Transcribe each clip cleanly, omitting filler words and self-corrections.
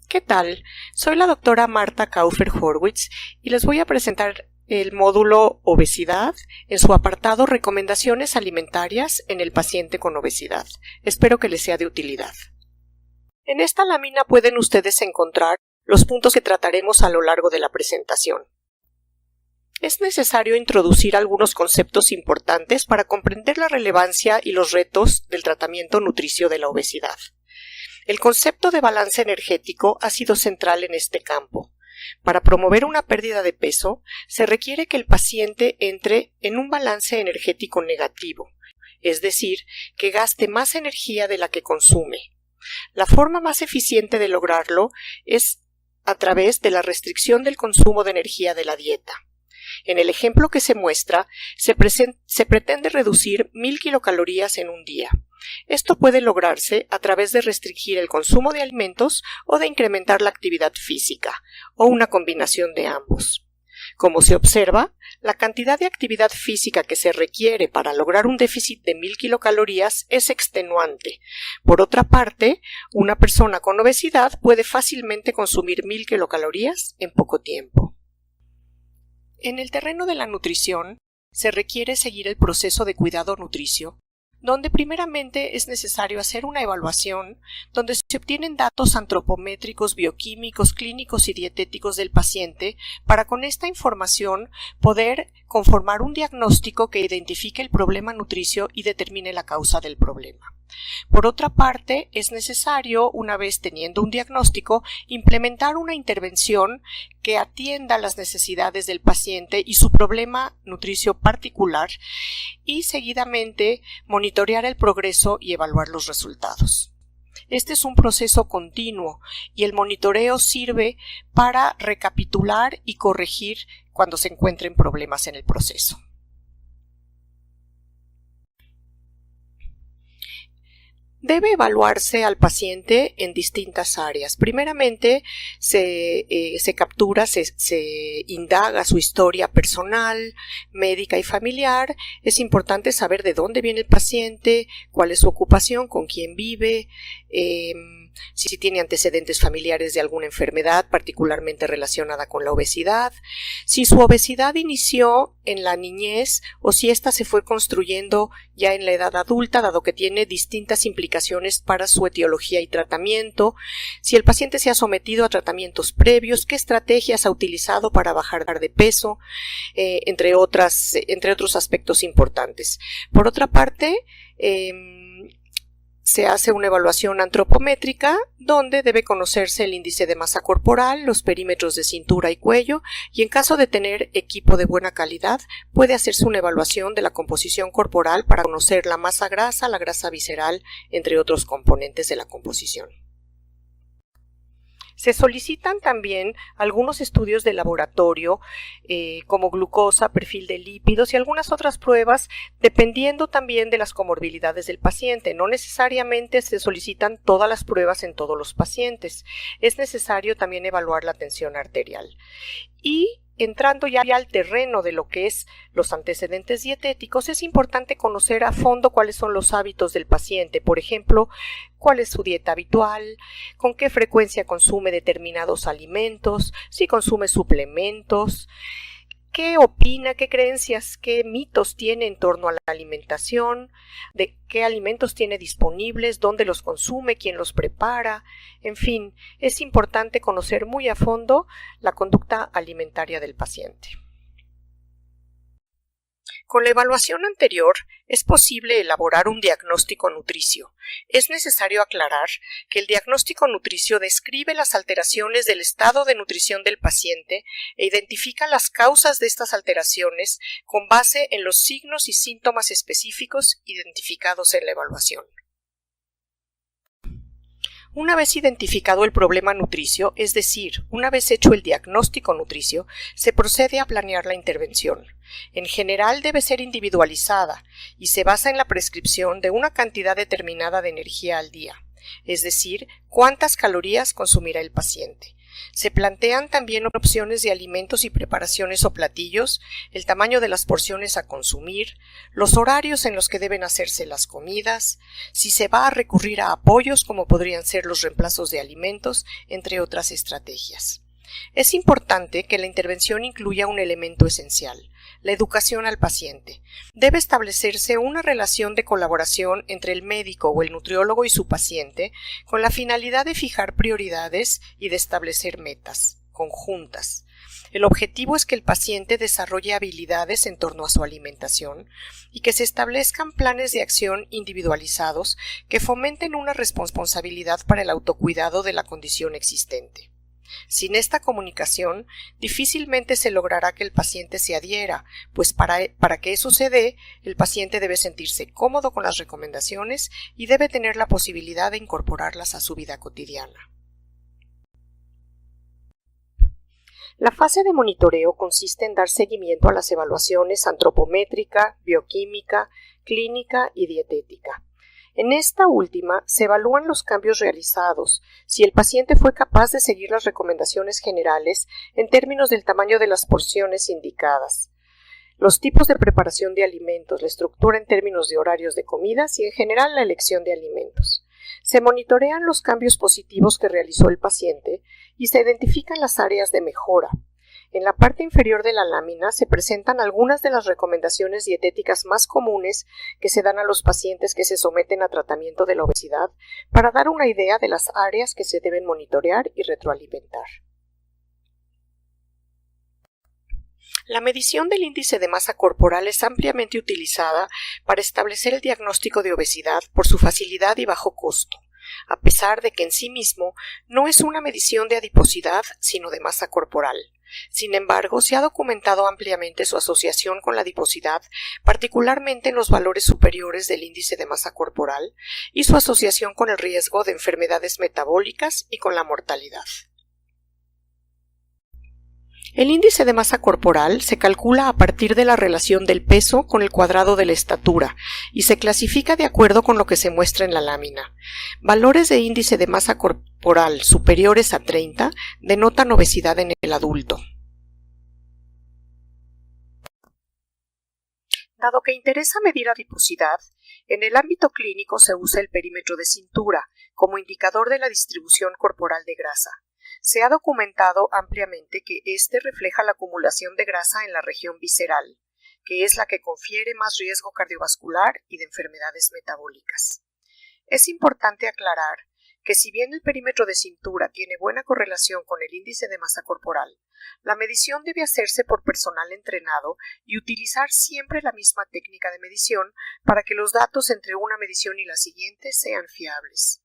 ¿Qué tal? Soy la doctora Marta Kaufer-Horwitz y les voy a presentar el módulo Obesidad en su apartado Recomendaciones alimentarias en el paciente con obesidad. Espero que les sea de utilidad. En esta lámina pueden ustedes encontrar los puntos que trataremos a lo largo de la presentación. Es necesario introducir algunos conceptos importantes para comprender la relevancia y los retos del tratamiento nutricio de la obesidad. El concepto de balance energético ha sido central en este campo. Para promover una pérdida de peso, se requiere que el paciente entre en un balance energético negativo, es decir, que gaste más energía de la que consume. La forma más eficiente de lograrlo es a través de la restricción del consumo de energía de la dieta. En el ejemplo que se muestra, se pretende reducir 1000 kilocalorías en un día. Esto puede lograrse a través de restringir el consumo de alimentos o de incrementar la actividad física, o una combinación de ambos. Como se observa, la cantidad de actividad física que se requiere para lograr un déficit de 1000 kilocalorías es extenuante. Por otra parte, una persona con obesidad puede fácilmente consumir 1000 kilocalorías en poco tiempo. En el terreno de la nutrición, se requiere seguir el proceso de cuidado nutricio, donde primeramente es necesario hacer una evaluación donde se obtienen datos antropométricos, bioquímicos, clínicos y dietéticos del paciente para con esta información poder conformar un diagnóstico que identifique el problema nutricio y determine la causa del problema. Por otra parte, es necesario, una vez teniendo un diagnóstico, implementar una intervención que atienda las necesidades del paciente y su problema nutricio particular y seguidamente monitorear el progreso y evaluar los resultados. Este es un proceso continuo y el monitoreo sirve para recapitular y corregir cuando se encuentren problemas en el proceso. Debe evaluarse al paciente en distintas áreas. Primeramente, se captura, se indaga su historia personal, médica y familiar. Es importante saber de dónde viene el paciente, cuál es su ocupación, con quién vive, si tiene antecedentes familiares de alguna enfermedad particularmente relacionada con la obesidad, si su obesidad inició en la niñez o si ésta se fue construyendo ya en la edad adulta, dado que tiene distintas implicaciones para su etiología y tratamiento, si el paciente se ha sometido a tratamientos previos, qué estrategias ha utilizado para bajar de peso, entre otros aspectos importantes. Por otra parte, se hace una evaluación antropométrica donde debe conocerse el índice de masa corporal, los perímetros de cintura y cuello y en caso de tener equipo de buena calidad puede hacerse una evaluación de la composición corporal para conocer la masa grasa, la grasa visceral, entre otros componentes de la composición. Se solicitan también algunos estudios de laboratorio como glucosa, perfil de lípidos y algunas otras pruebas dependiendo también de las comorbilidades del paciente. No necesariamente se solicitan todas las pruebas en todos los pacientes. Es necesario también evaluar la tensión arterial. Y entrando ya al terreno de lo que es los antecedentes dietéticos, es importante conocer a fondo cuáles son los hábitos del paciente. Por ejemplo, cuál es su dieta habitual, con qué frecuencia consume determinados alimentos, si consume suplementos, qué opina, qué creencias, qué mitos tiene en torno a la alimentación, de qué alimentos tiene disponibles, dónde los consume, quién los prepara. En fin, es importante conocer muy a fondo la conducta alimentaria del paciente. Con la evaluación anterior, es posible elaborar un diagnóstico nutricio. Es necesario aclarar que el diagnóstico nutricio describe las alteraciones del estado de nutrición del paciente e identifica las causas de estas alteraciones con base en los signos y síntomas específicos identificados en la evaluación. Una vez identificado el problema nutricio, es decir, una vez hecho el diagnóstico nutricio, se procede a planear la intervención. En general debe ser individualizada y se basa en la prescripción de una cantidad determinada de energía al día, es decir, cuántas calorías consumirá el paciente. Se plantean también opciones de alimentos y preparaciones o platillos, el tamaño de las porciones a consumir, los horarios en los que deben hacerse las comidas, si se va a recurrir a apoyos como podrían ser los reemplazos de alimentos, entre otras estrategias. Es importante que la intervención incluya un elemento esencial, la educación al paciente. Debe establecerse una relación de colaboración entre el médico o el nutriólogo y su paciente con la finalidad de fijar prioridades y de establecer metas conjuntas. El objetivo es que el paciente desarrolle habilidades en torno a su alimentación y que se establezcan planes de acción individualizados que fomenten una responsabilidad para el autocuidado de la condición existente. Sin esta comunicación, difícilmente se logrará que el paciente se adhiera, pues para que eso se dé, el paciente debe sentirse cómodo con las recomendaciones y debe tener la posibilidad de incorporarlas a su vida cotidiana. La fase de monitoreo consiste en dar seguimiento a las evaluaciones antropométrica, bioquímica, clínica y dietética. En esta última se evalúan los cambios realizados, si el paciente fue capaz de seguir las recomendaciones generales en términos del tamaño de las porciones indicadas, los tipos de preparación de alimentos, la estructura en términos de horarios de comidas y en general la elección de alimentos. Se monitorean los cambios positivos que realizó el paciente y se identifican las áreas de mejora. En la parte inferior de la lámina se presentan algunas de las recomendaciones dietéticas más comunes que se dan a los pacientes que se someten a tratamiento de la obesidad para dar una idea de las áreas que se deben monitorear y retroalimentar. La medición del índice de masa corporal es ampliamente utilizada para establecer el diagnóstico de obesidad por su facilidad y bajo costo, a pesar de que en sí mismo no es una medición de adiposidad, sino de masa corporal. Sin embargo, se ha documentado ampliamente su asociación con la adiposidad, particularmente en los valores superiores del índice de masa corporal, y su asociación con el riesgo de enfermedades metabólicas y con la mortalidad. El índice de masa corporal se calcula a partir de la relación del peso con el cuadrado de la estatura y se clasifica de acuerdo con lo que se muestra en la lámina. Valores de índice de masa corporal superiores a 30 denotan obesidad en el adulto. Dado que interesa medir adiposidad, en el ámbito clínico se usa el perímetro de cintura como indicador de la distribución corporal de grasa. Se ha documentado ampliamente que este refleja la acumulación de grasa en la región visceral, que es la que confiere más riesgo cardiovascular y de enfermedades metabólicas. Es importante aclarar que si bien el perímetro de cintura tiene buena correlación con el índice de masa corporal, la medición debe hacerse por personal entrenado y utilizar siempre la misma técnica de medición para que los datos entre una medición y la siguiente sean fiables.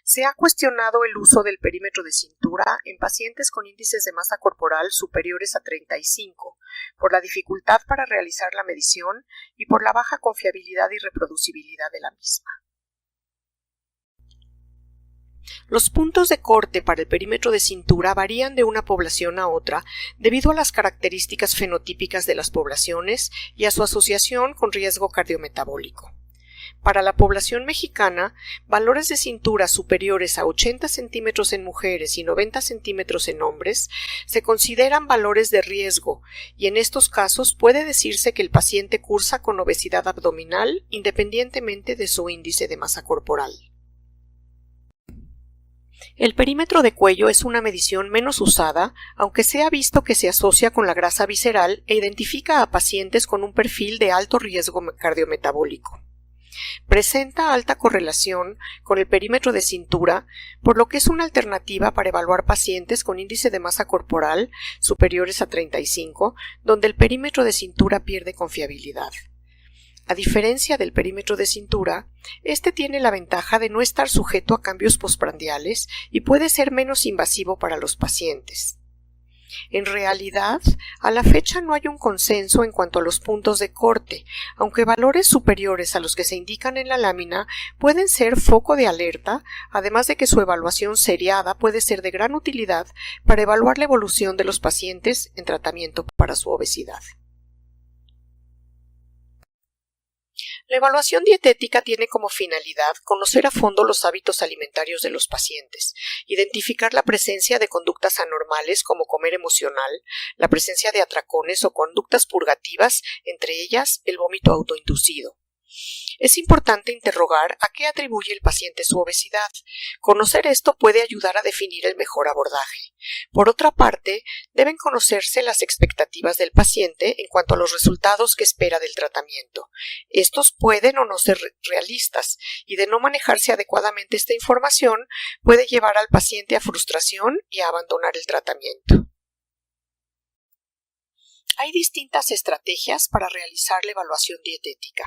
Se ha cuestionado el uso del perímetro de cintura en pacientes con índices de masa corporal superiores a 35, por la dificultad para realizar la medición y por la baja confiabilidad y reproducibilidad de la misma. Los puntos de corte para el perímetro de cintura varían de una población a otra debido a las características fenotípicas de las poblaciones y a su asociación con riesgo cardiometabólico. Para la población mexicana, valores de cintura superiores a 80 centímetros en mujeres y 90 centímetros en hombres se consideran valores de riesgo y en estos casos puede decirse que el paciente cursa con obesidad abdominal independientemente de su índice de masa corporal. El perímetro de cuello es una medición menos usada, aunque se ha visto que se asocia con la grasa visceral e identifica a pacientes con un perfil de alto riesgo cardiometabólico. Presenta alta correlación con el perímetro de cintura, por lo que es una alternativa para evaluar pacientes con índice de masa corporal superiores a 35, donde el perímetro de cintura pierde confiabilidad. A diferencia del perímetro de cintura, este tiene la ventaja de no estar sujeto a cambios postprandiales y puede ser menos invasivo para los pacientes. En realidad, a la fecha no hay un consenso en cuanto a los puntos de corte, aunque valores superiores a los que se indican en la lámina pueden ser foco de alerta, además de que su evaluación seriada puede ser de gran utilidad para evaluar la evolución de los pacientes en tratamiento para su obesidad. La evaluación dietética tiene como finalidad conocer a fondo los hábitos alimentarios de los pacientes, identificar la presencia de conductas anormales como comer emocional, la presencia de atracones o conductas purgativas, entre ellas el vómito autoinducido. Es importante interrogar a qué atribuye el paciente su obesidad. Conocer esto puede ayudar a definir el mejor abordaje. Por otra parte, deben conocerse las expectativas del paciente en cuanto a los resultados que espera del tratamiento. Estos pueden o no ser realistas, y de no manejarse adecuadamente esta información puede llevar al paciente a frustración y a abandonar el tratamiento. Hay distintas estrategias para realizar la evaluación dietética.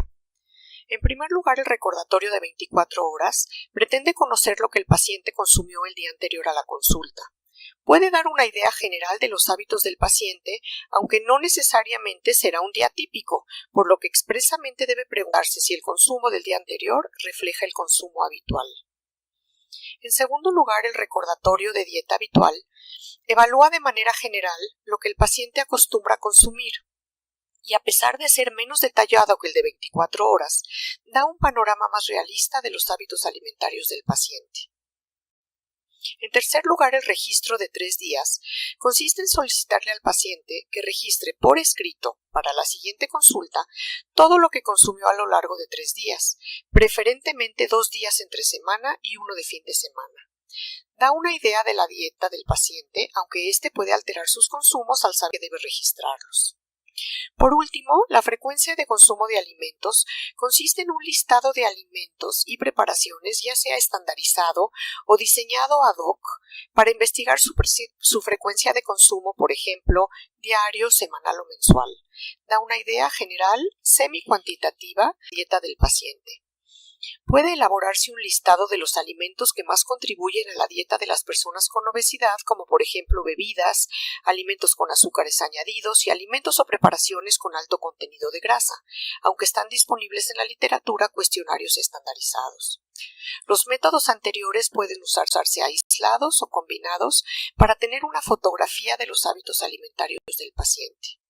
En primer lugar, el recordatorio de 24 horas pretende conocer lo que el paciente consumió el día anterior a la consulta. Puede dar una idea general de los hábitos del paciente, aunque no necesariamente será un día típico, por lo que expresamente debe preguntarse si el consumo del día anterior refleja el consumo habitual. En segundo lugar, el recordatorio de dieta habitual evalúa de manera general lo que el paciente acostumbra a consumir, y a pesar de ser menos detallado que el de 24 horas, da un panorama más realista de los hábitos alimentarios del paciente. En tercer lugar, el registro de 3 días consiste en solicitarle al paciente que registre por escrito, para la siguiente consulta, todo lo que consumió a lo largo de 3 días, preferentemente 2 días entre semana y 1 de fin de semana. Da una idea de la dieta del paciente, aunque éste puede alterar sus consumos al saber que debe registrarlos. Por último, la frecuencia de consumo de alimentos consiste en un listado de alimentos y preparaciones, ya sea estandarizado o diseñado ad hoc, para investigar su frecuencia de consumo, por ejemplo, diario, semanal o mensual. Da una idea general, semi-cuantitativa, de la dieta del paciente. Puede elaborarse un listado de los alimentos que más contribuyen a la dieta de las personas con obesidad, como por ejemplo bebidas, alimentos con azúcares añadidos y alimentos o preparaciones con alto contenido de grasa, aunque están disponibles en la literatura cuestionarios estandarizados. Los métodos anteriores pueden usarse aislados o combinados para tener una fotografía de los hábitos alimentarios del paciente.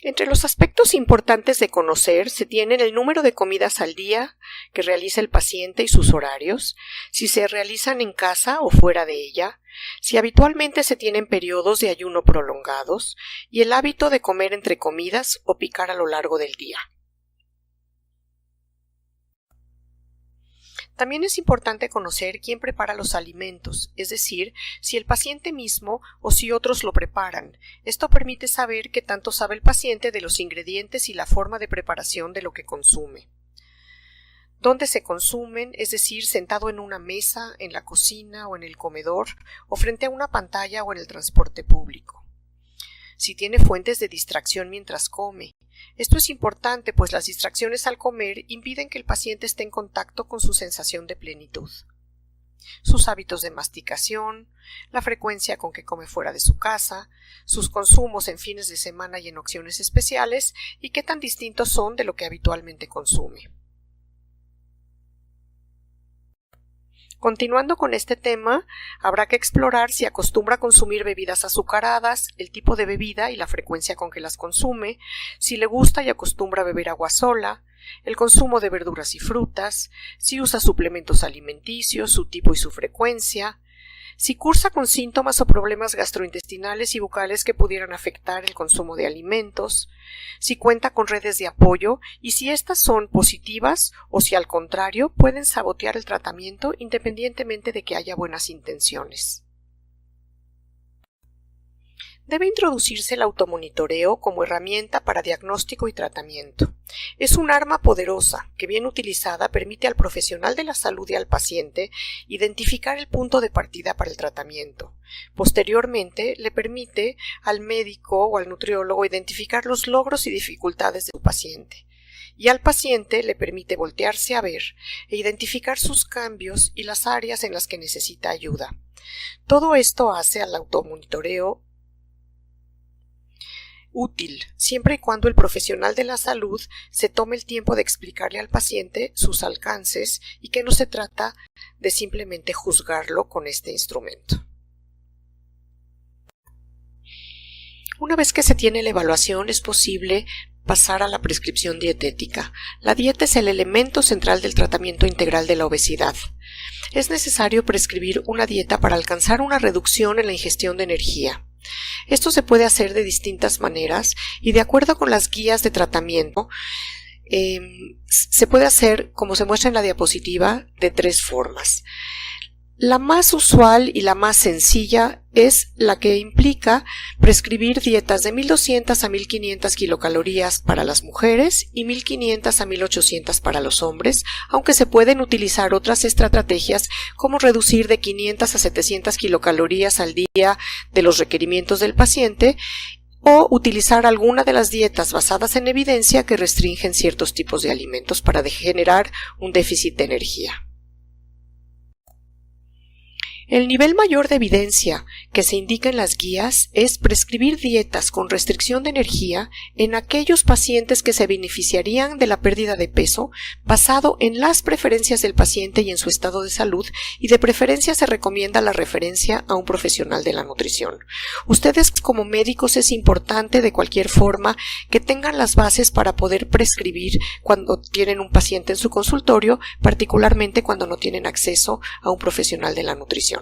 Entre los aspectos importantes de conocer se tienen el número de comidas al día que realiza el paciente y sus horarios, si se realizan en casa o fuera de ella, si habitualmente se tienen periodos de ayuno prolongados y el hábito de comer entre comidas o picar a lo largo del día. También es importante conocer quién prepara los alimentos, es decir, si el paciente mismo o si otros lo preparan. Esto permite saber qué tanto sabe el paciente de los ingredientes y la forma de preparación de lo que consume. Dónde se consumen, es decir, sentado en una mesa, en la cocina o en el comedor, o frente a una pantalla o en el transporte público. Si tiene fuentes de distracción mientras come. Esto es importante, pues las distracciones al comer impiden que el paciente esté en contacto con su sensación de plenitud. Sus hábitos de masticación, la frecuencia con que come fuera de su casa, sus consumos en fines de semana y en ocasiones especiales, y qué tan distintos son de lo que habitualmente consume. Continuando con este tema, habrá que explorar si acostumbra a consumir bebidas azucaradas, el tipo de bebida y la frecuencia con que las consume, si le gusta y acostumbra a beber agua sola, el consumo de verduras y frutas, si usa suplementos alimenticios, su tipo y su frecuencia, si cursa con síntomas o problemas gastrointestinales y bucales que pudieran afectar el consumo de alimentos, si cuenta con redes de apoyo y si éstas son positivas o si al contrario pueden sabotear el tratamiento independientemente de que haya buenas intenciones. Debe introducirse el automonitoreo como herramienta para diagnóstico y tratamiento. Es un arma poderosa que, bien utilizada, permite al profesional de la salud y al paciente identificar el punto de partida para el tratamiento. Posteriormente, le permite al médico o al nutriólogo identificar los logros y dificultades de su paciente. Y al paciente le permite voltearse a ver e identificar sus cambios y las áreas en las que necesita ayuda. Todo esto hace al automonitoreo útil, siempre y cuando el profesional de la salud se tome el tiempo de explicarle al paciente sus alcances y que no se trata de simplemente juzgarlo con este instrumento. Una vez que se tiene la evaluación, es posible pasar a la prescripción dietética. La dieta es el elemento central del tratamiento integral de la obesidad. Es necesario prescribir una dieta para alcanzar una reducción en la ingestión de energía. Esto se puede hacer de distintas maneras y de acuerdo con las guías de tratamiento, se puede hacer, como se muestra en la diapositiva, de 3 formas. La más usual y la más sencilla es la que implica prescribir dietas de 1200 a 1500 kilocalorías para las mujeres y 1500 a 1800 para los hombres, aunque se pueden utilizar otras estrategias como reducir de 500 a 700 kilocalorías al día de los requerimientos del paciente o utilizar alguna de las dietas basadas en evidencia que restringen ciertos tipos de alimentos para generar un déficit de energía. El nivel mayor de evidencia que se indica en las guías es prescribir dietas con restricción de energía en aquellos pacientes que se beneficiarían de la pérdida de peso basado en las preferencias del paciente y en su estado de salud, y de preferencia se recomienda la referencia a un profesional de la nutrición. Ustedes como médicos es importante de cualquier forma que tengan las bases para poder prescribir cuando tienen un paciente en su consultorio, particularmente cuando no tienen acceso a un profesional de la nutrición.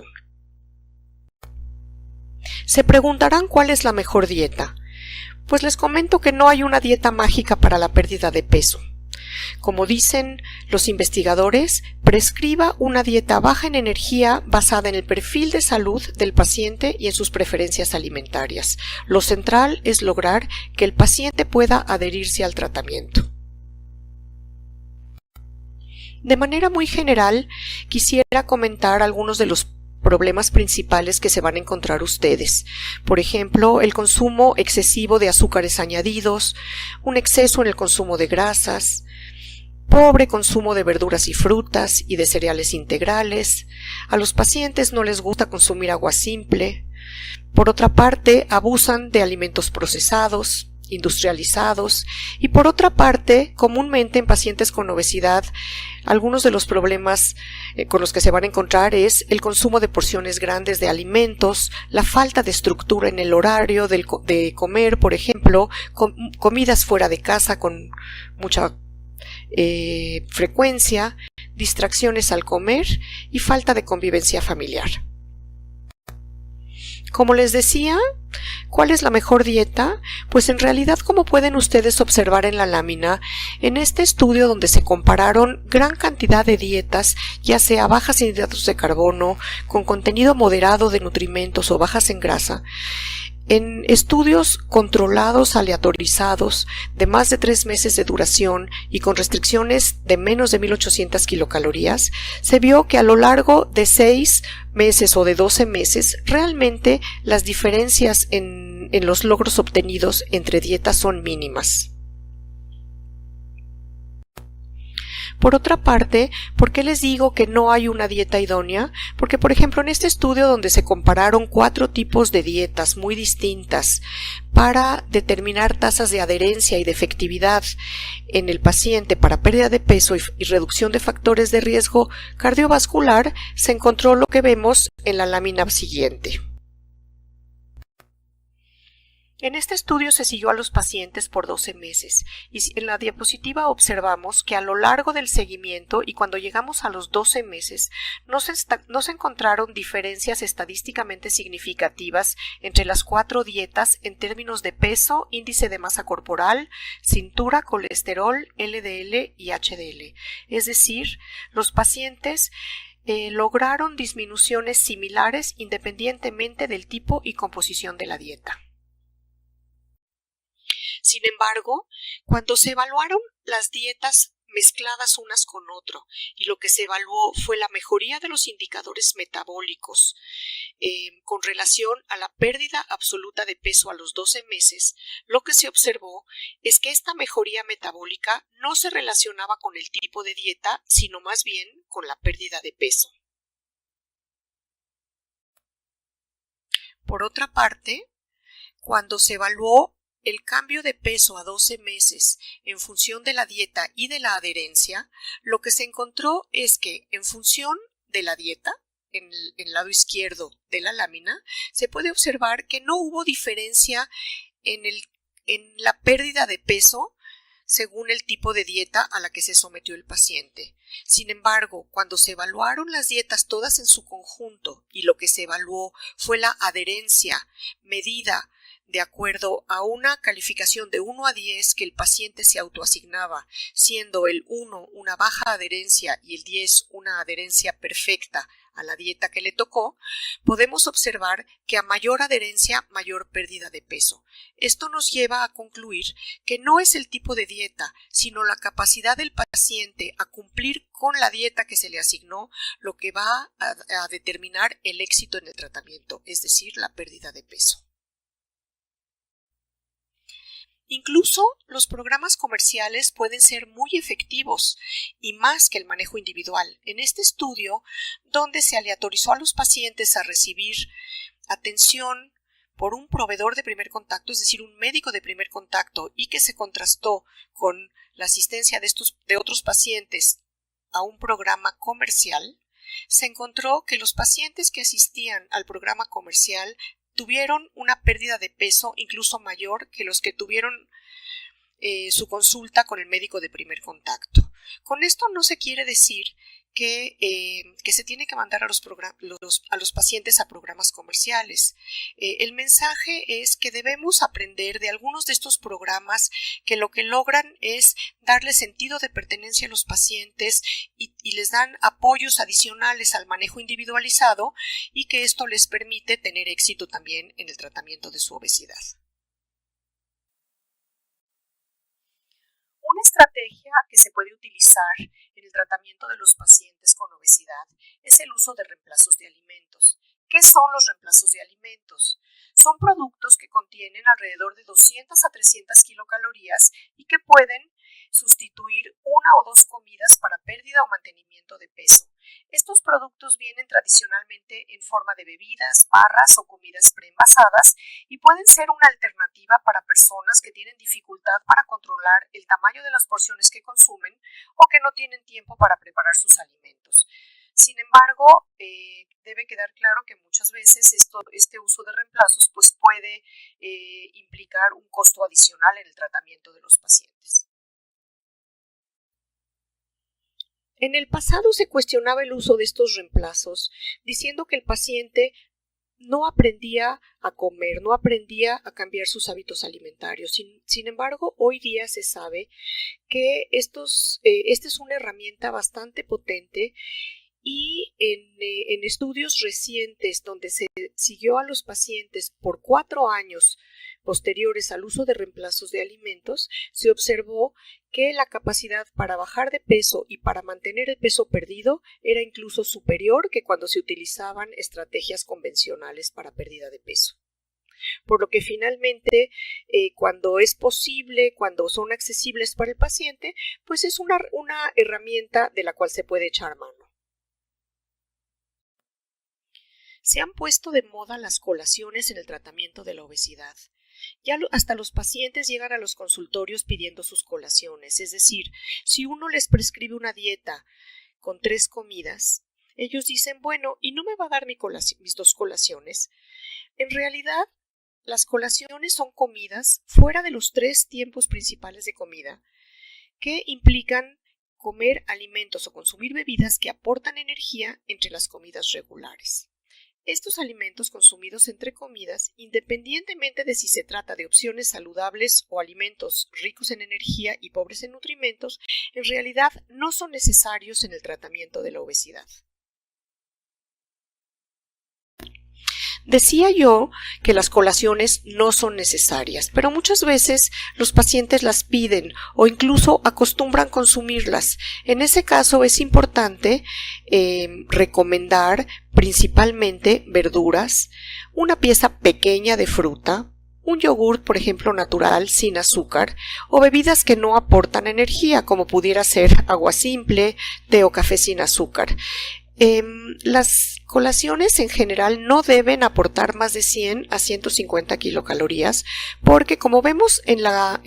Se preguntarán cuál es la mejor dieta. Pues les comento que no hay una dieta mágica para la pérdida de peso. Como dicen los investigadores, prescriba una dieta baja en energía basada en el perfil de salud del paciente y en sus preferencias alimentarias. Lo central es lograr que el paciente pueda adherirse al tratamiento. De manera muy general, quisiera comentar algunos de los problemas principales que se van a encontrar ustedes. Por ejemplo, el consumo excesivo de azúcares añadidos, un exceso en el consumo de grasas, pobre consumo de verduras y frutas y de cereales integrales. A los pacientes no les gusta consumir agua simple. Por otra parte, abusan de alimentos procesados, industrializados, y por otra parte, comúnmente en pacientes con obesidad, algunos de los problemas con los que se van a encontrar es el consumo de porciones grandes de alimentos, la falta de estructura en el horario de comer, por ejemplo, comidas fuera de casa con mucha frecuencia, distracciones al comer y falta de convivencia familiar. Como les decía, ¿cuál es la mejor dieta? Pues en realidad, como pueden ustedes observar en la lámina, en este estudio donde se compararon gran cantidad de dietas, ya sea bajas en hidratos de carbono, con contenido moderado de nutrimentos o bajas en grasa, en estudios controlados, aleatorizados, de más de 3 meses de duración y con restricciones de menos de 1800 kilocalorías, se vio que a lo largo de 6 meses o de 12 meses, realmente las diferencias en los logros obtenidos entre dietas son mínimas. Por otra parte, ¿por qué les digo que no hay una dieta idónea? Porque, por ejemplo, en este estudio donde se compararon 4 tipos de dietas muy distintas para determinar tasas de adherencia y de efectividad en el paciente para pérdida de peso y reducción de factores de riesgo cardiovascular, se encontró lo que vemos en la lámina siguiente. En este estudio se siguió a los pacientes por 12 meses y en la diapositiva observamos que a lo largo del seguimiento y cuando llegamos a los 12 meses no se encontraron diferencias estadísticamente significativas entre las 4 dietas en términos de peso, índice de masa corporal, cintura, colesterol, LDL y HDL. Es decir, los pacientes lograron disminuciones similares independientemente del tipo y composición de la dieta. Sin embargo, cuando se evaluaron las dietas mezcladas unas con otro y lo que se evaluó fue la mejoría de los indicadores metabólicos con relación a la pérdida absoluta de peso a los 12 meses, lo que se observó es que esta mejoría metabólica no se relacionaba con el tipo de dieta, sino más bien con la pérdida de peso. Por otra parte, cuando se evaluó el cambio de peso a 12 meses en función de la dieta y de la adherencia, lo que se encontró es que en función de la dieta, en el lado izquierdo de la lámina, se puede observar que no hubo diferencia en la pérdida de peso según el tipo de dieta a la que se sometió el paciente. Sin embargo, cuando se evaluaron las dietas todas en su conjunto y lo que se evaluó fue la adherencia medida de acuerdo a una calificación de 1 a 10 que el paciente se autoasignaba, siendo el 1 una baja adherencia y el 10 una adherencia perfecta a la dieta que le tocó, podemos observar que a mayor adherencia, mayor pérdida de peso. Esto nos lleva a concluir que no es el tipo de dieta, sino la capacidad del paciente a cumplir con la dieta que se le asignó lo que va a determinar el éxito en el tratamiento, es decir, la pérdida de peso. Incluso los programas comerciales pueden ser muy efectivos y más que el manejo individual. En este estudio, donde se aleatorizó a los pacientes a recibir atención por un proveedor de primer contacto, es decir, un médico de primer contacto, y que se contrastó con la asistencia de otros pacientes a un programa comercial, se encontró que los pacientes que asistían al programa comercial tuvieron una pérdida de peso incluso mayor que los que tuvieron su consulta con el médico de primer contacto. Con esto no se quiere decir que se tiene que mandar a los pacientes a programas comerciales. El mensaje es que debemos aprender de algunos de estos programas que lo que logran es darle sentido de pertenencia a los pacientes y les dan apoyos adicionales al manejo individualizado y que esto les permite tener éxito también en el tratamiento de su obesidad. Una estrategia que se puede utilizar en el tratamiento de los pacientes con obesidad es el uso de reemplazos de alimentos. ¿Qué son los reemplazos de alimentos? Son productos que contienen alrededor de 200 a 300 kilocalorías y que pueden sustituir 1 o 2 comidas para pérdida o mantenimiento de peso. Estos productos vienen tradicionalmente en forma de bebidas, barras o comidas preenvasadas y pueden ser una alternativa para personas que tienen dificultad para controlar el tamaño de las porciones que consumen o que no tienen tiempo para preparar sus alimentos. Sin embargo, debe quedar claro que muchas veces este uso de reemplazos puede implicar un costo adicional en el tratamiento de los pacientes. En el pasado se cuestionaba el uso de estos reemplazos, diciendo que el paciente no aprendía a comer, no aprendía a cambiar sus hábitos alimentarios. Sin embargo, hoy día se sabe que esta es una herramienta bastante potente y en estudios recientes donde se siguió a los pacientes por 4 años posteriores al uso de reemplazos de alimentos, se observó que la capacidad para bajar de peso y para mantener el peso perdido era incluso superior que cuando se utilizaban estrategias convencionales para pérdida de peso. Por lo que finalmente, cuando es posible, cuando son accesibles para el paciente, pues es una herramienta de la cual se puede echar mano. Se han puesto de moda las colaciones en el tratamiento de la obesidad. Ya hasta los pacientes llegan a los consultorios pidiendo sus colaciones, es decir, si uno les prescribe una dieta con 3 comidas, ellos dicen, bueno, ¿y no me va a dar mis 2 colaciones? En realidad, las colaciones son comidas fuera de los 3 tiempos principales de comida, que implican comer alimentos o consumir bebidas que aportan energía entre las comidas regulares. Estos alimentos consumidos entre comidas, independientemente de si se trata de opciones saludables o alimentos ricos en energía y pobres en nutrimentos, en realidad no son necesarios en el tratamiento de la obesidad. Decía yo que las colaciones no son necesarias, pero muchas veces los pacientes las piden o incluso acostumbran consumirlas. En ese caso es importante recomendar principalmente verduras, una pieza pequeña de fruta, un yogur, por ejemplo, natural, sin azúcar, o bebidas que no aportan energía, como pudiera ser agua simple, té o café sin azúcar. Las colaciones en general no deben aportar más de 100 a 150 kilocalorías porque, como vemos en la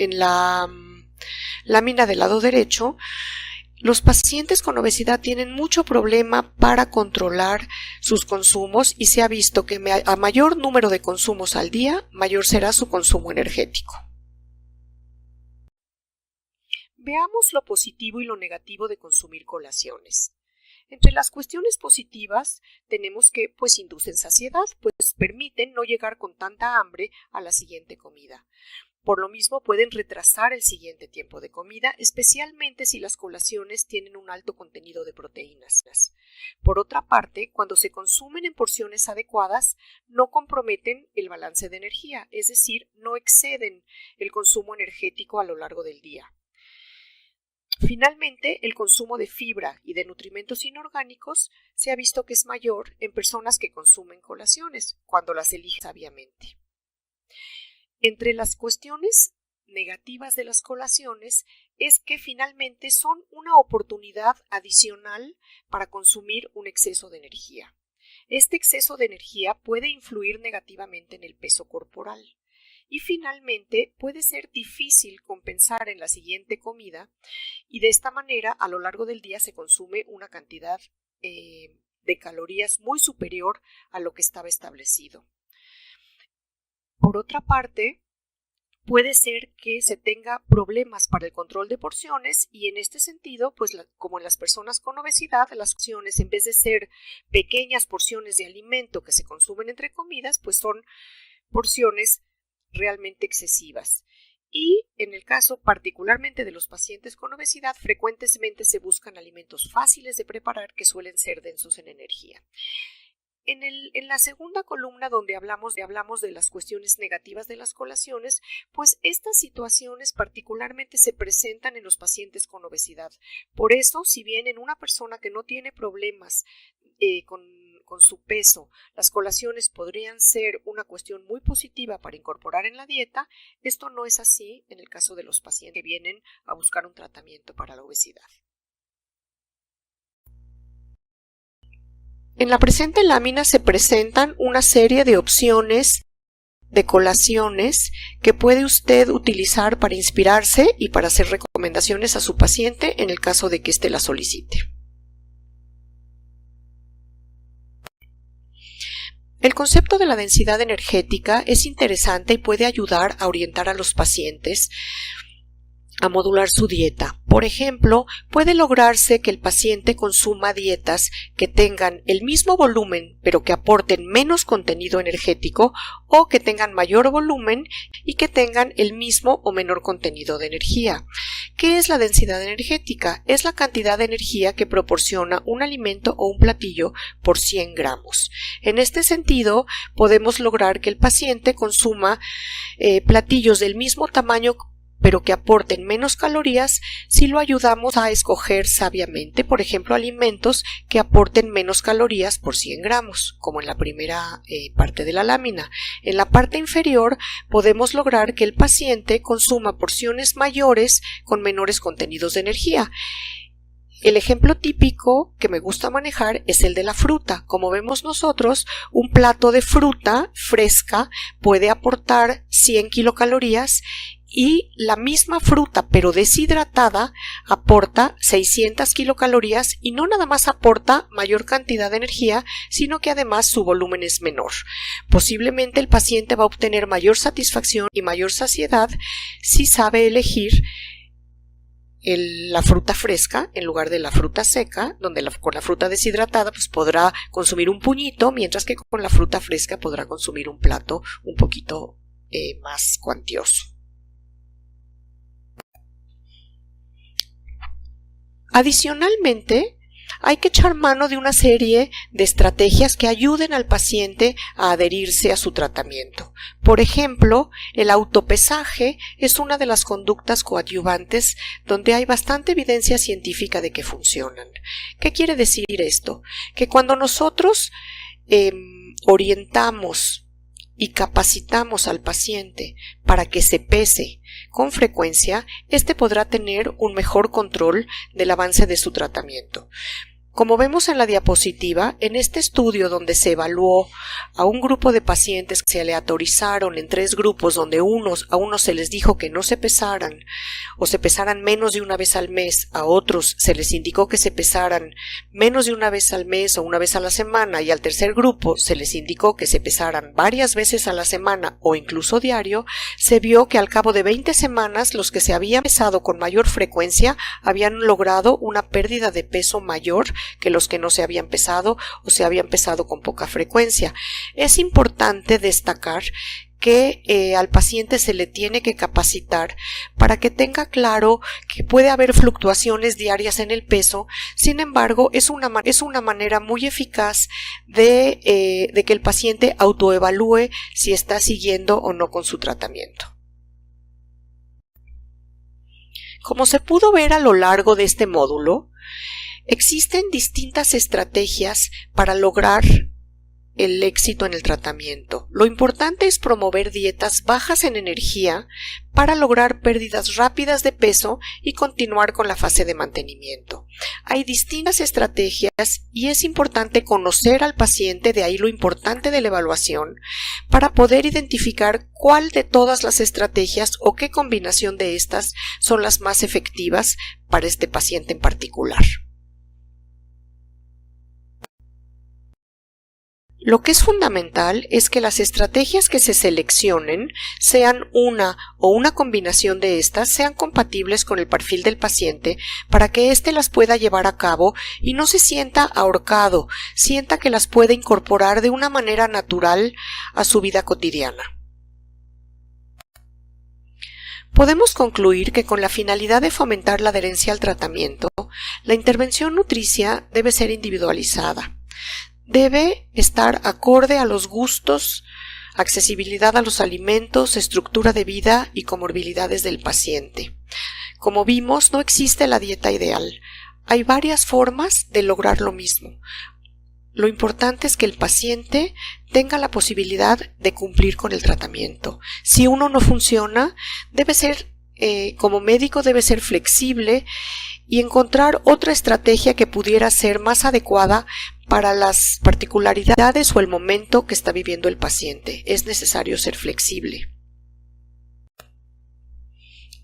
lámina del lado derecho, los pacientes con obesidad tienen mucho problema para controlar sus consumos y se ha visto que a mayor número de consumos al día, mayor será su consumo energético. Veamos lo positivo y lo negativo de consumir colaciones. Entre las cuestiones positivas tenemos que inducen saciedad, pues permiten no llegar con tanta hambre a la siguiente comida. Por lo mismo pueden retrasar el siguiente tiempo de comida, especialmente si las colaciones tienen un alto contenido de proteínas. Por otra parte, cuando se consumen en porciones adecuadas, no comprometen el balance de energía, es decir, no exceden el consumo energético a lo largo del día. Finalmente, el consumo de fibra y de nutrimentos inorgánicos se ha visto que es mayor en personas que consumen colaciones, cuando las eligen sabiamente. Entre las cuestiones negativas de las colaciones es que finalmente son una oportunidad adicional para consumir un exceso de energía. Este exceso de energía puede influir negativamente en el peso corporal. Y finalmente puede ser difícil compensar en la siguiente comida y de esta manera a lo largo del día se consume una cantidad de calorías muy superior a lo que estaba establecido. Por otra parte, puede ser que se tenga problemas para el control de porciones y en este sentido, como en las personas con obesidad, las porciones en vez de ser pequeñas porciones de alimento que se consumen entre comidas, son porciones realmente excesivas. Y en el caso particularmente de los pacientes con obesidad, frecuentemente se buscan alimentos fáciles de preparar que suelen ser densos en energía. En la segunda columna donde hablamos de las cuestiones negativas de las colaciones, estas situaciones particularmente se presentan en los pacientes con obesidad. Por eso, si bien en una persona que no tiene problemas con su peso, las colaciones podrían ser una cuestión muy positiva para incorporar en la dieta, esto no es así en el caso de los pacientes que vienen a buscar un tratamiento para la obesidad. En la presente lámina se presentan una serie de opciones de colaciones que puede usted utilizar para inspirarse y para hacer recomendaciones a su paciente en el caso de que éste la solicite. El concepto de la densidad energética es interesante y puede ayudar a orientar a los pacientes a modular su dieta. Por ejemplo, puede lograrse que el paciente consuma dietas que tengan el mismo volumen pero que aporten menos contenido energético o que tengan mayor volumen y que tengan el mismo o menor contenido de energía. ¿Qué es la densidad energética? Es la cantidad de energía que proporciona un alimento o un platillo por 100 gramos. En este sentido, podemos lograr que el paciente consuma platillos del mismo tamaño pero que aporten menos calorías si lo ayudamos a escoger sabiamente, por ejemplo, alimentos que aporten menos calorías por 100 gramos, como en la primera parte de la lámina. En la parte inferior podemos lograr que el paciente consuma porciones mayores con menores contenidos de energía. El ejemplo típico que me gusta manejar es el de la fruta. Como vemos nosotros, un plato de fruta fresca puede aportar 100 kilocalorías y la misma fruta pero deshidratada aporta 600 kilocalorías y no nada más aporta mayor cantidad de energía, sino que además su volumen es menor. Posiblemente el paciente va a obtener mayor satisfacción y mayor saciedad si sabe elegir la fruta fresca en lugar de la fruta seca, donde con la fruta deshidratada podrá consumir un puñito, mientras que con la fruta fresca podrá consumir un plato un poquito más cuantioso. Adicionalmente, hay que echar mano de una serie de estrategias que ayuden al paciente a adherirse a su tratamiento. Por ejemplo, el autopesaje es una de las conductas coadyuvantes donde hay bastante evidencia científica de que funcionan. ¿Qué quiere decir esto? Que cuando nosotros orientamos y capacitamos al paciente para que se pese con frecuencia, éste podrá tener un mejor control del avance de su tratamiento. Como vemos en la diapositiva, en este estudio donde se evaluó a un grupo de pacientes que se aleatorizaron en 3 grupos donde a unos se les dijo que no se pesaran o se pesaran menos de una vez al mes, a otros se les indicó que se pesaran menos de una vez al mes o una vez a la semana y al tercer grupo se les indicó que se pesaran varias veces a la semana o incluso diario, se vio que al cabo de 20 semanas los que se habían pesado con mayor frecuencia habían logrado una pérdida de peso mayor que los que no se habían pesado o se habían pesado con poca frecuencia. Es importante destacar que al paciente se le tiene que capacitar para que tenga claro que puede haber fluctuaciones diarias en el peso. Sin embargo, es una manera muy eficaz de que el paciente autoevalúe si está siguiendo o no con su tratamiento. Como se pudo ver a lo largo de este módulo, existen distintas estrategias para lograr el éxito en el tratamiento. Lo importante es promover dietas bajas en energía para lograr pérdidas rápidas de peso y continuar con la fase de mantenimiento. Hay distintas estrategias y es importante conocer al paciente, de ahí lo importante de la evaluación, para poder identificar cuál de todas las estrategias o qué combinación de estas son las más efectivas para este paciente en particular. Lo que es fundamental es que las estrategias que se seleccionen, sean una o una combinación de estas, sean compatibles con el perfil del paciente para que éste las pueda llevar a cabo y no se sienta ahorcado, sienta que las puede incorporar de una manera natural a su vida cotidiana. Podemos concluir que con la finalidad de fomentar la adherencia al tratamiento, la intervención nutricia debe ser individualizada. Debe estar acorde a los gustos, accesibilidad a los alimentos, estructura de vida y comorbilidades del paciente. Como vimos, no existe la dieta ideal. Hay varias formas de lograr lo mismo. Lo importante es que el paciente tenga la posibilidad de cumplir con el tratamiento. Si uno no funciona, debe ser, como médico, debe ser flexible y encontrar otra estrategia que pudiera ser más adecuada para las particularidades o el momento que está viviendo el paciente. Es necesario ser flexible.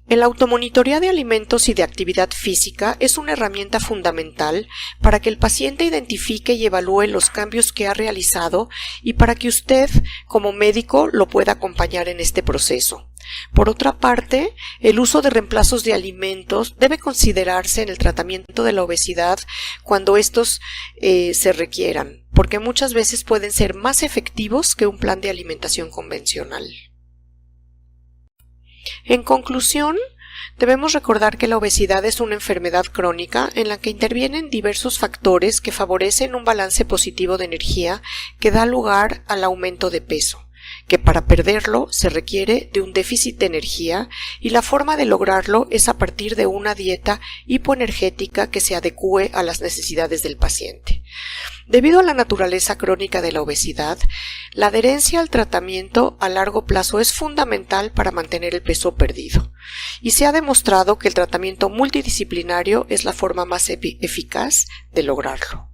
El automonitoreo de alimentos y de actividad física es una herramienta fundamental para que el paciente identifique y evalúe los cambios que ha realizado y para que usted, como médico, lo pueda acompañar en este proceso. Por otra parte, el uso de reemplazos de alimentos debe considerarse en el tratamiento de la obesidad cuando estos se requieran, porque muchas veces pueden ser más efectivos que un plan de alimentación convencional. En conclusión, debemos recordar que la obesidad es una enfermedad crónica en la que intervienen diversos factores que favorecen un balance positivo de energía que da lugar al aumento de peso, que para perderlo se requiere de un déficit de energía y la forma de lograrlo es a partir de una dieta hipoenergética que se adecúe a las necesidades del paciente. Debido a la naturaleza crónica de la obesidad, la adherencia al tratamiento a largo plazo es fundamental para mantener el peso perdido, y se ha demostrado que el tratamiento multidisciplinario es la forma más eficaz de lograrlo.